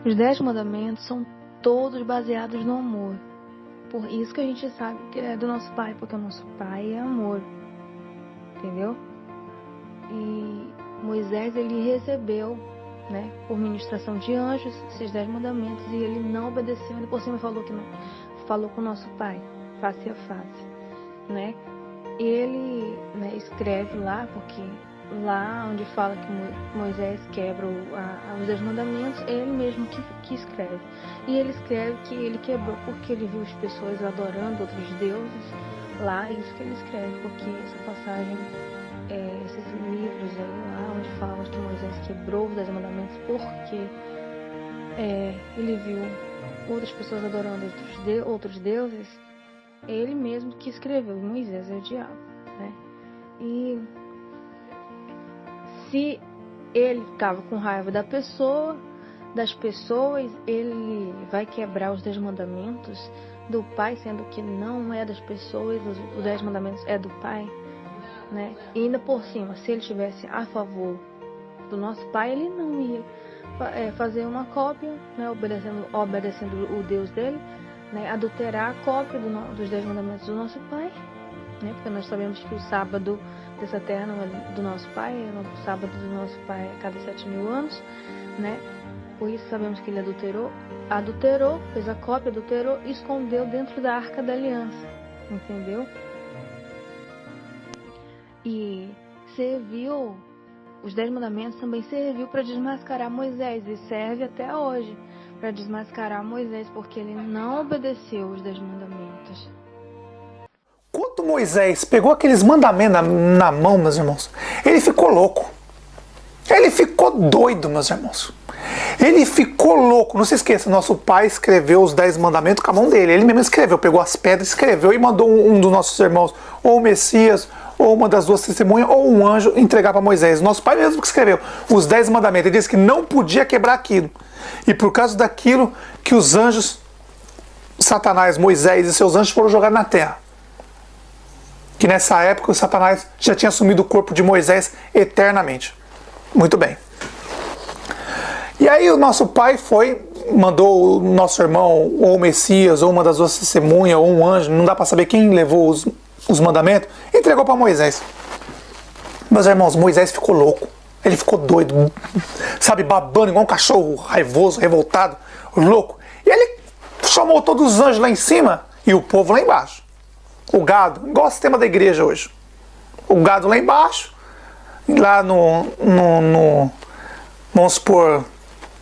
Os 10 mandamentos são todos baseados no amor. Por isso que a gente sabe que é do nosso Pai, porque o nosso Pai é amor. Entendeu? E Moisés, ele recebeu, né, por ministração de anjos, esses 10 mandamentos, e ele não obedeceu. Ele por cima falou que não, falou com o nosso Pai, face a face, né? E ele, né, escreve lá, porque lá onde fala que Moisés quebra os 10 mandamentos, é ele mesmo que escreve. E ele escreve que ele quebrou porque ele viu as pessoas adorando outros deuses lá, isso que ele escreve, porque essa passagem, esses livros aí lá onde fala que Moisés quebrou os 10 mandamentos porque ele viu outras pessoas adorando outros deuses, é ele mesmo que escreveu. Moisés é o diabo, né? E se ele ficava com raiva das pessoas, ele vai quebrar os 10 mandamentos do Pai, sendo que não é das pessoas, os 10 mandamentos é do Pai, né? E ainda por cima, se ele estivesse a favor do nosso Pai, ele não ia fazer uma cópia, né, obedecendo o Deus dele, né, adulterar a cópia dos 10 mandamentos do nosso Pai, né? Porque nós sabemos que o sábado dessa terra não é do nosso Pai, o sábado do nosso Pai é a cada 7.000 anos, né? Por isso sabemos que ele adulterou, fez a cópia, adulterou e escondeu dentro da Arca da Aliança, entendeu? E serviu, os 10 mandamentos também serviu para desmascarar Moisés, e serve até hoje para desmascarar Moisés, porque ele não obedeceu os 10 mandamentos. Quando Moisés pegou aqueles mandamentos na mão, meus irmãos, ele ficou louco. Ele ficou doido, meus irmãos. Ele ficou louco. Não se esqueça, nosso pai escreveu os 10 mandamentos com a mão dele. Ele mesmo escreveu, pegou as pedras, escreveu e mandou um dos nossos irmãos, ou o Messias, ou uma das duas testemunhas, ou um anjo, entregar para Moisés. Nosso pai mesmo que escreveu os 10 mandamentos. Ele disse que não podia quebrar aquilo. E por causa daquilo que os anjos, Satanás, Moisés e seus anjos foram jogados na terra. Que nessa época o Satanás já tinha assumido o corpo de Moisés eternamente. Muito bem. E aí o nosso pai mandou o nosso irmão, ou o Messias, ou uma das duas testemunhas, ou um anjo, não dá para saber quem levou os mandamentos, entregou para Moisés. Meus irmãos, Moisés ficou louco. Ele ficou doido, sabe, babando igual um cachorro raivoso, revoltado, louco. E ele chamou todos os anjos lá em cima e o povo lá embaixo. O gado, igual o sistema da igreja hoje. O gado lá embaixo, lá vamos supor,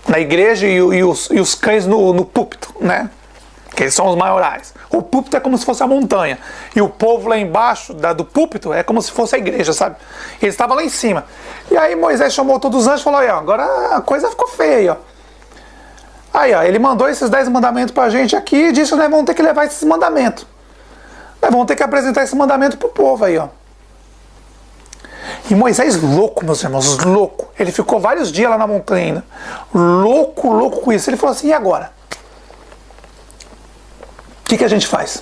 na igreja e os cães no púlpito, né? Que eles são os maiorais. O púlpito é como se fosse a montanha. E o povo lá embaixo do púlpito é como se fosse a igreja, sabe? Eles estavam lá em cima. E aí Moisés chamou todos os anjos e falou, aí, ó, agora a coisa ficou feia, aí, ó. Aí, ó, ele mandou esses 10 mandamentos pra gente aqui e disse que nós vamos ter que levar esses mandamentos. Nós vamos ter que apresentar esse mandamento pro povo aí, ó. E Moisés louco, meus irmãos, louco. Ele ficou vários dias lá na montanha ainda. Louco com isso. Ele falou assim, e agora? O que a gente faz?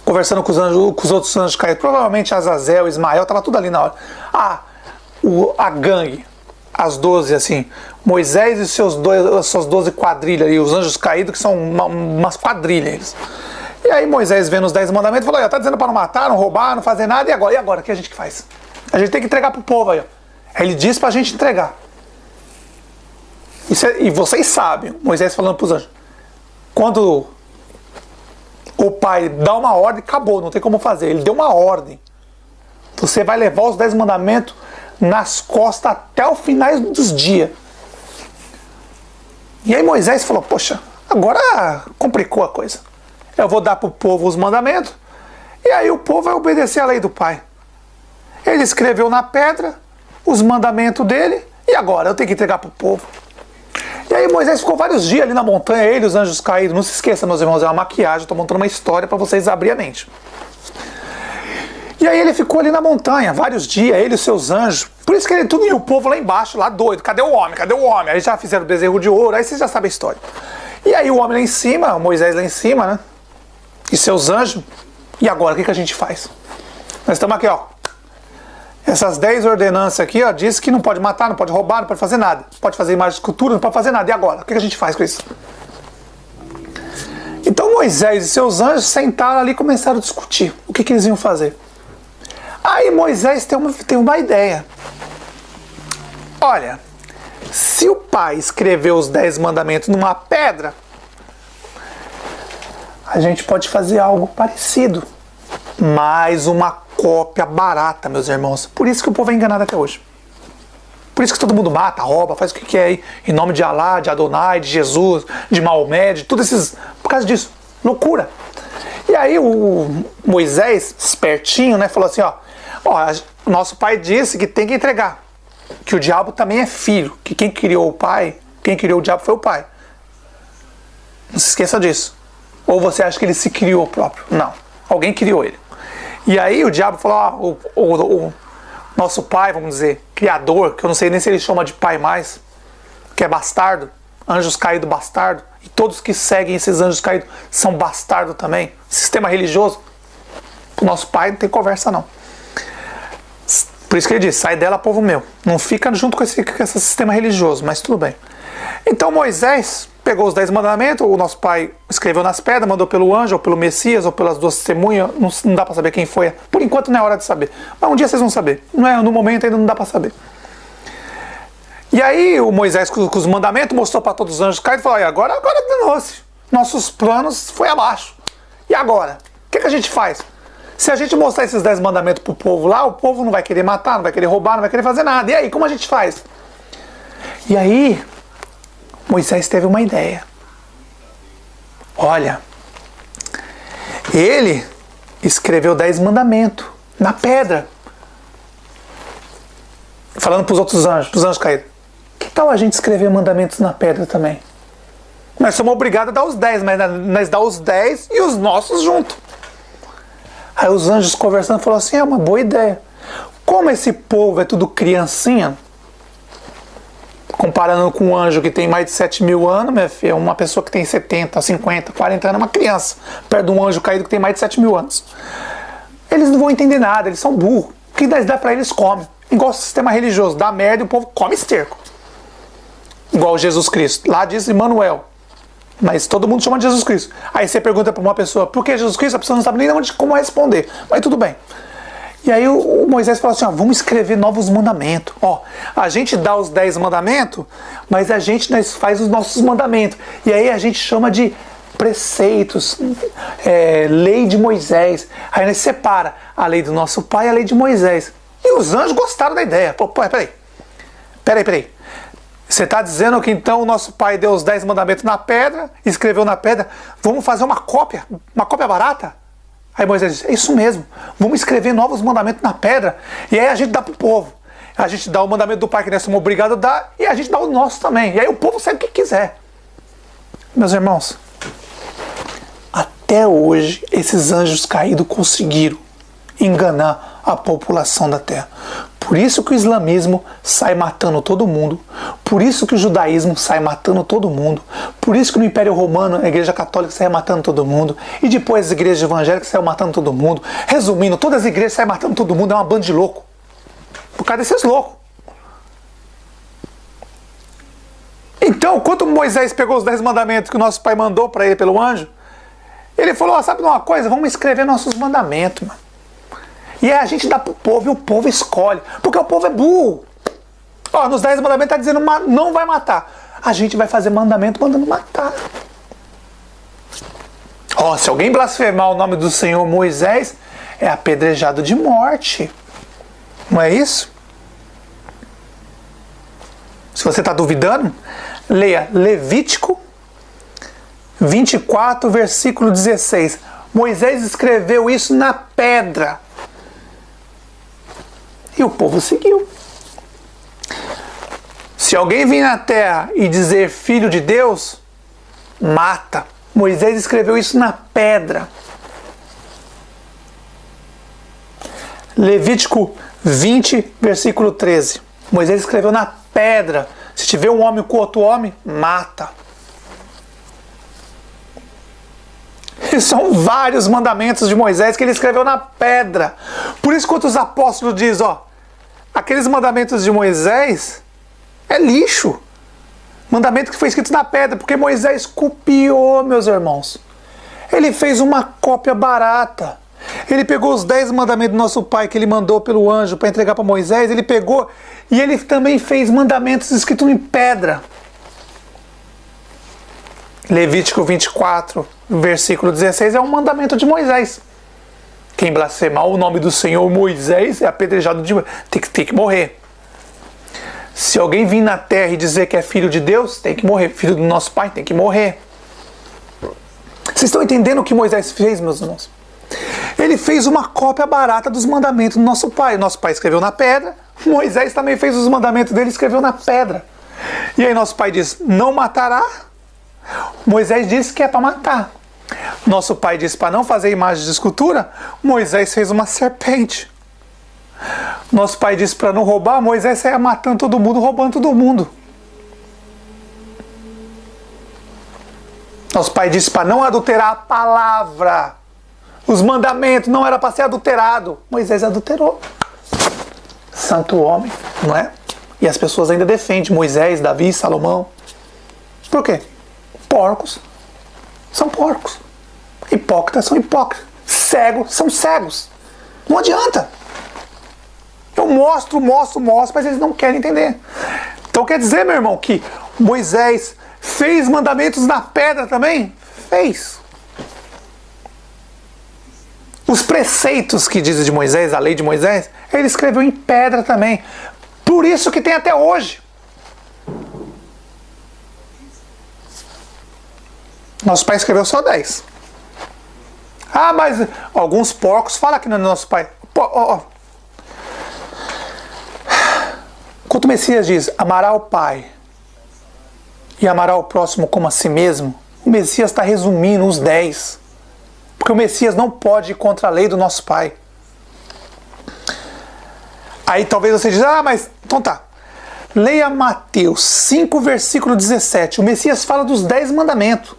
Conversando com os outros anjos caídos. Provavelmente Azazel, Ismael, estava tudo ali na hora. A gangue, as 12 assim. Moisés e suas 12 quadrilhas ali, os anjos caídos, que são umas quadrilhas eles. E aí Moisés vendo os 10 mandamentos falou, está dizendo para não matar, não roubar, não fazer nada, e agora? E agora? O que a gente faz? A gente tem que entregar para o povo aí, ó. Ele disse para a gente entregar. E vocês sabem, Moisés falando para os anjos, quando o pai dá uma ordem, acabou, não tem como fazer. Ele deu uma ordem. Você vai levar os 10 mandamentos nas costas até o final dos dias. E aí Moisés falou, poxa, agora complicou a coisa. Eu vou dar para o povo os mandamentos, e aí o povo vai obedecer a lei do pai. Ele escreveu na pedra os mandamentos dele, e agora eu tenho que entregar para o povo. E aí Moisés ficou vários dias ali na montanha, ele e os anjos caídos. Não se esqueça, meus irmãos, é uma maquiagem, estou montando uma história para vocês abrir a mente. E aí ele ficou ali na montanha, vários dias, ele e os seus anjos. Por isso que ele tudo, e o povo lá embaixo, lá doido, cadê o homem, cadê o homem? Aí já fizeram o bezerro de ouro, aí vocês já sabem a história. E aí o homem lá em cima, Moisés lá em cima, né? E seus anjos. E agora, o que a gente faz? Nós estamos aqui, ó. Essas 10 ordenanças aqui, ó, diz que não pode matar, não pode roubar, não pode fazer nada. Não pode fazer imagem de escultura, não pode fazer nada. E agora? O que a gente faz com isso? Então Moisés e seus anjos sentaram ali e começaram a discutir o que eles iam fazer. Aí Moisés tem uma ideia. Olha, se o pai escreveu os 10 mandamentos numa pedra, a gente pode fazer algo parecido. Mais uma cópia barata, meus irmãos. Por isso que o povo é enganado até hoje. Por isso que todo mundo mata, rouba, faz o que quer aí. Em nome de Alá, de Adonai, de Jesus, de Maomé, de tudo esses... Por causa disso. Loucura. E aí o Moisés, espertinho, né, falou assim, ó, o nosso pai disse que tem que entregar. Que o diabo também é filho. Que quem criou o pai, quem criou o diabo foi o pai. Não se esqueça disso. Ou você acha que ele se criou próprio? Não. Alguém criou ele. E aí o diabo falou, o nosso pai, vamos dizer, criador, que eu não sei nem se ele chama de pai mais, que é bastardo, anjos caídos bastardo, e todos que seguem esses anjos caídos são bastardo também, sistema religioso, o nosso pai não tem conversa não. Por isso que ele diz, sai dela povo meu, não fica junto com esse sistema religioso, mas tudo bem. Então Moisés pegou os 10 mandamentos, o nosso pai escreveu nas pedras, mandou pelo anjo, ou pelo Messias, ou pelas duas testemunhas, não dá para saber quem foi. Por enquanto não é hora de saber. Mas um dia vocês vão saber. Não é, no momento ainda não dá para saber. E aí o Moisés com os mandamentos mostrou para todos os anjos caídos e falou, agora danou-se. Nossos planos foi abaixo. E agora? O que a gente faz? Se a gente mostrar esses 10 mandamentos pro povo lá, o povo não vai querer matar, não vai querer roubar, não vai querer fazer nada. E aí, como a gente faz? E aí Moisés teve uma ideia. Olha, ele escreveu 10 mandamentos na pedra. Falando para os outros anjos, para os anjos caídos. Que tal a gente escrever mandamentos na pedra também? Nós somos obrigados a dar os 10, mas nós dá os 10 e os nossos junto. Aí os anjos conversando falaram assim, é uma boa ideia. Como esse povo é tudo criancinha, comparando com um anjo que tem mais de 7.000 anos, minha filha, uma pessoa que tem 70, 50, 40 anos é uma criança, perto de um anjo caído que tem mais de 7.000 anos. Eles não vão entender nada, eles são burros. O que nós dá para eles, comem. Igual o sistema religioso, dá merda e o povo come esterco. Igual Jesus Cristo. Lá diz Emmanuel. Mas todo mundo chama de Jesus Cristo. Aí você pergunta para uma pessoa, por que Jesus Cristo? A pessoa não sabe nem como responder. Mas tudo bem. E aí o Moisés falou assim, vamos escrever novos mandamentos. A gente dá os 10 mandamentos, mas nós faz os nossos mandamentos. E aí a gente chama de preceitos, lei de Moisés. Aí nós separa a lei do nosso pai e a lei de Moisés. E os anjos gostaram da ideia. Pô, peraí. Você está dizendo que então o nosso pai deu os 10 mandamentos na pedra, escreveu na pedra, vamos fazer uma cópia barata? Aí Moisés disse, é isso mesmo, vamos escrever novos mandamentos na pedra, e aí a gente dá para o povo. A gente dá o mandamento do pai que nós somos obrigados a dar, e a gente dá o nosso também. E aí o povo segue o que quiser. Meus irmãos, até hoje esses anjos caídos conseguiram enganar a população da terra. Por isso que o islamismo sai matando todo mundo. Por isso que o judaísmo sai matando todo mundo. Por isso que no Império Romano a Igreja Católica sai matando todo mundo. E depois as igrejas evangélicas saem matando todo mundo. Resumindo, todas as igrejas saem matando todo mundo. É uma banda de louco. Por causa desses loucos. Então, quando Moisés pegou os 10 mandamentos que o nosso pai mandou para ele pelo anjo, ele falou, sabe de uma coisa? Vamos escrever nossos mandamentos, mano. E aí a gente dá pro povo e o povo escolhe. Porque o povo é burro. Nos 10 mandamentos está dizendo não vai matar. A gente vai fazer mandamento mandando matar. Se alguém blasfemar o nome do Senhor Moisés, é apedrejado de morte. Não é isso? Se você está duvidando, leia Levítico 24, versículo 16. Moisés escreveu isso na pedra. E o povo seguiu. Se alguém vir na terra e dizer filho de Deus, mata. Moisés escreveu isso na pedra. Levítico 20, versículo 13. Moisés escreveu na pedra. Se tiver um homem com outro homem, mata. E são vários mandamentos de Moisés que ele escreveu na pedra. Por isso, quando os apóstolos dizem, aqueles mandamentos de Moisés é lixo. Mandamento que foi escrito na pedra, porque Moisés copiou, meus irmãos. Ele fez uma cópia barata. Ele pegou os 10 mandamentos do nosso pai que ele mandou pelo anjo para entregar para Moisés. Ele pegou e ele também fez mandamentos escritos em pedra. Levítico 24, versículo 16 é um mandamento de Moisés. Quem blasfemar o nome do Senhor Moisés é apedrejado tem que morrer. Se alguém vir na terra e dizer que é filho de Deus, tem que morrer. Filho do nosso pai, tem que morrer. Vocês estão entendendo o que Moisés fez, meus irmãos? Ele fez uma cópia barata dos mandamentos do nosso pai. Nosso pai escreveu na pedra. Moisés também fez os mandamentos dele e escreveu na pedra. E aí nosso pai diz, não matará. Moisés disse que é para matar. Nosso pai disse para não fazer imagem de escultura. Moisés fez uma serpente. Nosso pai disse para não roubar. Moisés saia matando todo mundo, roubando todo mundo. Nosso pai disse para não adulterar a palavra. Os mandamentos não era para ser adulterado. Moisés adulterou. Santo homem, não é? E as pessoas ainda defendem Moisés, Davi, Salomão. Por quê? Porcos são porcos. Hipócritas são hipócritas. Cegos são cegos. Não adianta. Eu mostro, mas eles não querem entender. Então quer dizer, meu irmão, que Moisés fez mandamentos na pedra também? Fez. Os preceitos que dizem de Moisés, a lei de Moisés, ele escreveu em pedra também. Por isso que tem até hoje. Nosso pai escreveu só 10. Ah, mas alguns porcos falam que não é nosso pai. Quando o Messias diz, amará o pai e amará o próximo como a si mesmo, o Messias está resumindo os 10. Porque o Messias não pode ir contra a lei do nosso pai. Aí talvez você diga, mas então tá. Leia Mateus 5, versículo 17. O Messias fala dos 10 mandamentos.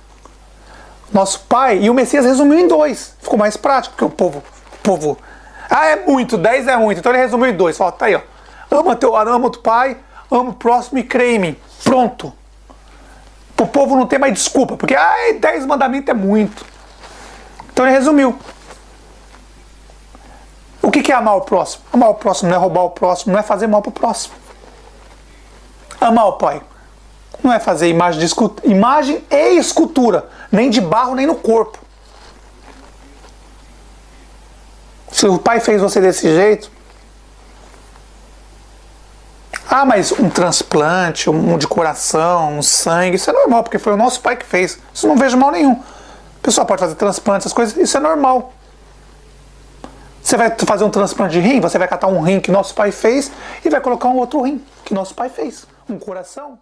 Nosso pai, e o Messias resumiu em 2. Ficou mais prático, porque o povo... Ah, é muito, 10 é muito. Então ele resumiu em 2. Fala, tá aí, ó. Ama o teu pai, ama o próximo e crê em mim. Pronto. O povo não tem mais desculpa, porque 10 mandamentos é muito. Então ele resumiu. O que é amar o próximo? Amar o próximo não é roubar o próximo, não é fazer mal para o próximo. Amar o pai não é fazer imagem e escultura, nem de barro, nem no corpo. Se o pai fez você desse jeito, mas um transplante, um de coração, um sangue, isso é normal, porque foi o nosso pai que fez. Isso não vejo mal nenhum. O pessoal pode fazer transplante, essas coisas, isso é normal. Você vai fazer um transplante de rim, você vai catar um rim que nosso pai fez e vai colocar um outro rim que nosso pai fez. Um coração.